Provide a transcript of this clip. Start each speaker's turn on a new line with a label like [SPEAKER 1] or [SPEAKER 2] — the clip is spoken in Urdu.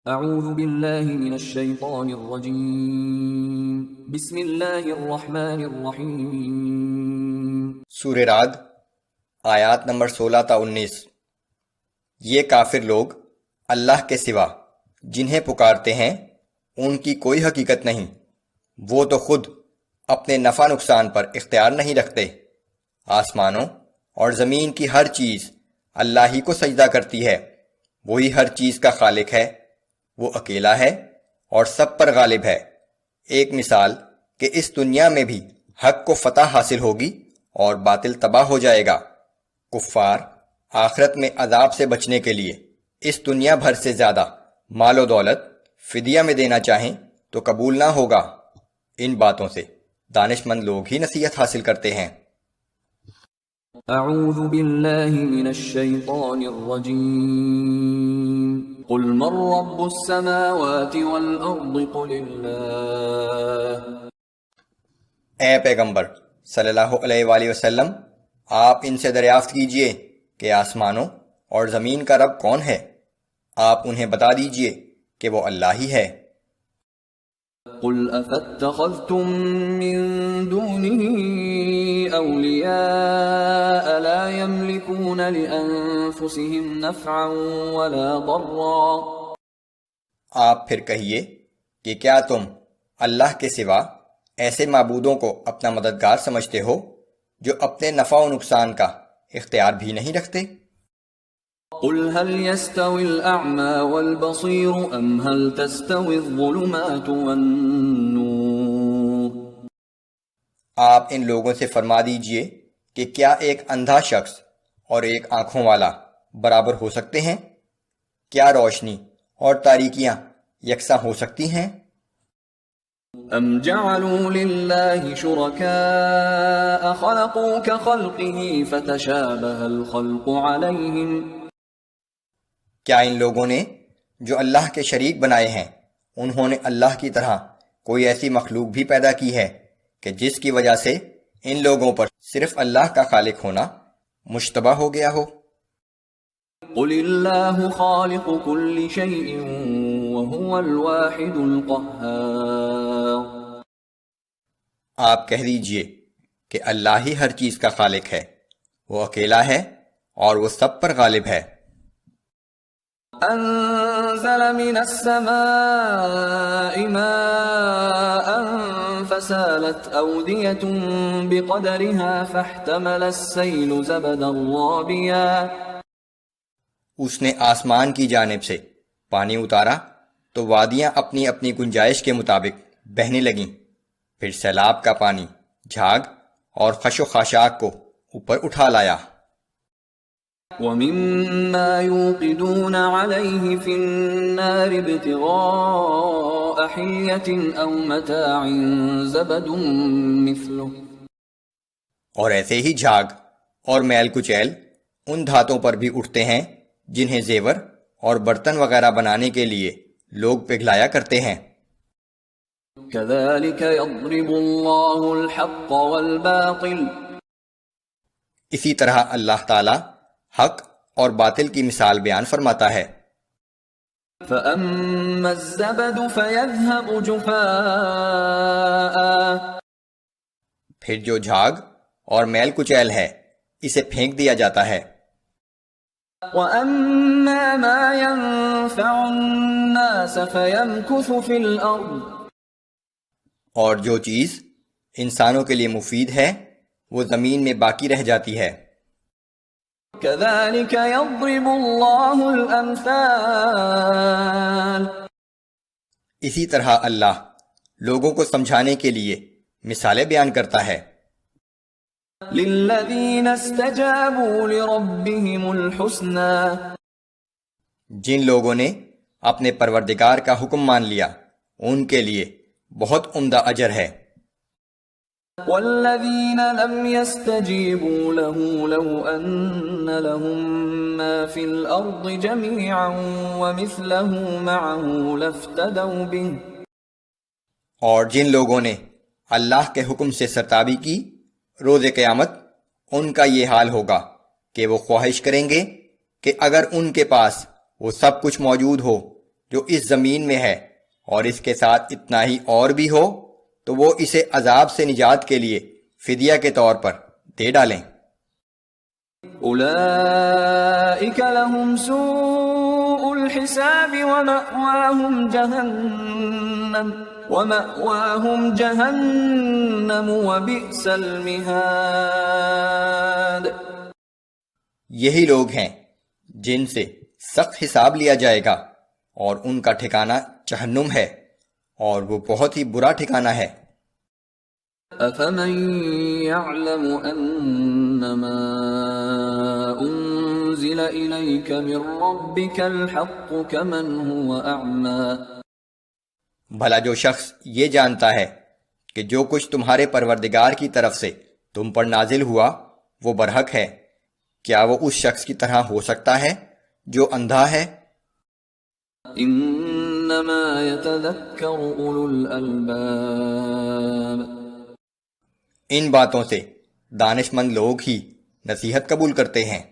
[SPEAKER 1] اعوذ باللہ من الشیطان الرجیم بسم اللہ الرحمن الرحیم۔
[SPEAKER 2] سورہ رعد آیات نمبر 16 تا 19۔ یہ کافر لوگ اللہ کے سوا جنہیں پکارتے ہیں ان کی کوئی حقیقت نہیں، وہ تو خود اپنے نفع نقصان پر اختیار نہیں رکھتے۔ آسمانوں اور زمین کی ہر چیز اللہ ہی کو سجدہ کرتی ہے، وہی ہر چیز کا خالق ہے، وہ اکیلا ہے اور سب پر غالب ہے۔ ایک مثال کہ اس دنیا میں بھی حق کو فتح حاصل ہوگی اور باطل تباہ ہو جائے گا۔ کفار آخرت میں عذاب سے بچنے کے لیے اس دنیا بھر سے زیادہ مال و دولت فدیہ میں دینا چاہیں تو قبول نہ ہوگا۔ ان باتوں سے دانش مند لوگ ہی نصیحت حاصل کرتے ہیں۔
[SPEAKER 1] اعوذ باللہ من الشیطان الرجیم قل من رب السماوات والارض قل اللہ۔
[SPEAKER 2] اے پیغمبر صلی اللہ علیہ وآلہ وسلم، آپ ان سے دریافت کیجئے کہ آسمانوں اور زمین کا رب کون ہے؟ آپ انہیں بتا دیجئے کہ وہ اللہ ہی ہے۔
[SPEAKER 1] قل افاتخذتم من دونه اولیاء لا يملكون لانفسهم نفعا ولا ضرا۔
[SPEAKER 2] آپ پھر کہیے کہ کیا تم اللہ کے سوا ایسے معبودوں کو اپنا مددگار سمجھتے ہو جو اپنے نفع و نقصان کا اختیار بھی نہیں رکھتے؟
[SPEAKER 1] قل هل يستوي الأعمى والبصير أم هل تستوي الظلمات والنور۔
[SPEAKER 2] آپ ان لوگوں سے فرما دیجئے کہ کیا ایک اندھا شخص اور ایک آنکھوں والا برابر ہو سکتے ہیں؟ کیا روشنی اور تاریکیاں یکساں ہو سکتی ہیں؟
[SPEAKER 1] ام جعلوا للہ شرکاء خلقوا كخلقه فتشابه الخلق علیہم۔
[SPEAKER 2] کیا ان لوگوں نے جو اللہ کے شریک بنائے ہیں انہوں نے اللہ کی طرح کوئی ایسی مخلوق بھی پیدا کی ہے کہ جس کی وجہ سے ان لوگوں پر صرف اللہ کا خالق ہونا مشتبہ ہو گیا ہو؟
[SPEAKER 1] قل اللہ خالق كل شيء وهو الواحد القہار۔
[SPEAKER 2] آپ کہہ دیجئے کہ اللہ ہی ہر چیز کا خالق ہے، وہ اکیلا ہے اور وہ سب پر غالب ہے۔
[SPEAKER 1] انزل من السماء ماء فسالت اودية بقدرها فاحتمل السيل زبدا رابيا۔
[SPEAKER 2] اس نے آسمان کی جانب سے پانی اتارا تو وادیاں اپنی اپنی گنجائش کے مطابق بہنے لگیں، پھر سیلاب کا پانی جھاگ اور خش و خاشاک کو اوپر اٹھا لایا۔
[SPEAKER 1] وَمِمَّا يُوقِدُونَ عَلَيْهِ فِي النَّارِ ابْتِغَاءَ حِلْيَةٍ أَوْ مَتَاعٍ زَبَدٌ مِثْلُهُ۔
[SPEAKER 2] اور ایسے ہی جھاگ اور میل کچیل ان دھاتوں پر بھی اٹھتے ہیں جنہیں زیور اور برتن وغیرہ بنانے کے لیے لوگ پگھلایا کرتے ہیں۔
[SPEAKER 1] كَذَلِكَ يَضْرِبُ اللَّهُ الْحَقَّ وَالْبَاطِلَ۔
[SPEAKER 2] اسی طرح اللہ تعالی حق اور باطل کی مثال بیان فرماتا ہے۔
[SPEAKER 1] فَأَمَّا الزَّبَدُ فَيَذْهَبُ جُفَاءً۔
[SPEAKER 2] پھر جو جھاگ اور میل کچیل ہے اسے پھینک دیا جاتا ہے۔
[SPEAKER 1] وَأَمَّا مَا يَنفَعُ النَّاسَ فَيَمْكُثُ فِي الْأَرْضِ۔
[SPEAKER 2] اور جو چیز انسانوں کے لیے مفید ہے وہ زمین میں باقی رہ جاتی ہے۔
[SPEAKER 1] كَذَلِكَ يَضْرِبُ اللَّهُ الْأَمْثَالَ۔
[SPEAKER 2] اسی طرح اللہ لوگوں کو سمجھانے کے لیے مثالیں بیان کرتا ہے۔
[SPEAKER 1] لِلَّذِينَ اسْتَجَابُوا لِرَبِّهِمُ الْحُسْنَى۔
[SPEAKER 2] جن لوگوں نے اپنے پروردگار کا حکم مان لیا ان کے لیے بہت عمدہ اجر ہے۔
[SPEAKER 1] وَالَّذِينَ لَمْ يَسْتَجِيبُوا لَهُ لَوْ أَنَّ لَهُم مَّا فِي الْأَرْضِ جَمِيعًا وَمِثْلَهُ مَعَهُ لَافْتَدَوْا بِهِ۔
[SPEAKER 2] اور جن لوگوں نے اللہ کے حکم سے سرتابی کی روز قیامت ان کا یہ حال ہوگا کہ وہ خواہش کریں گے کہ اگر ان کے پاس وہ سب کچھ موجود ہو جو اس زمین میں ہے اور اس کے ساتھ اتنا ہی اور بھی ہو تو وہ اسے عذاب سے نجات کے لیے فدیہ کے طور پر دے ڈالیں۔
[SPEAKER 1] أولئك لهم سوء الحساب ومأواهم جهنم وبئس المهاد۔
[SPEAKER 2] یہی لوگ ہیں جن سے سخت حساب لیا جائے گا اور ان کا ٹھکانہ جہنم ہے اور وہ بہت ہی برا ٹھکانہ ہے۔
[SPEAKER 1] أفمن يعلم أنما أنزل إليك من ربك الحق كمن هو أعمى۔
[SPEAKER 2] بھلا جو شخص یہ جانتا ہے کہ جو کچھ تمہارے پروردگار کی طرف سے تم پر نازل ہوا وہ برحق ہے، کیا وہ اس شخص کی طرح ہو سکتا ہے جو اندھا ہے؟
[SPEAKER 1] انما يتذكر اولو الالباب۔
[SPEAKER 2] ان باتوں سے دانش مند لوگ ہی نصیحت قبول کرتے ہیں۔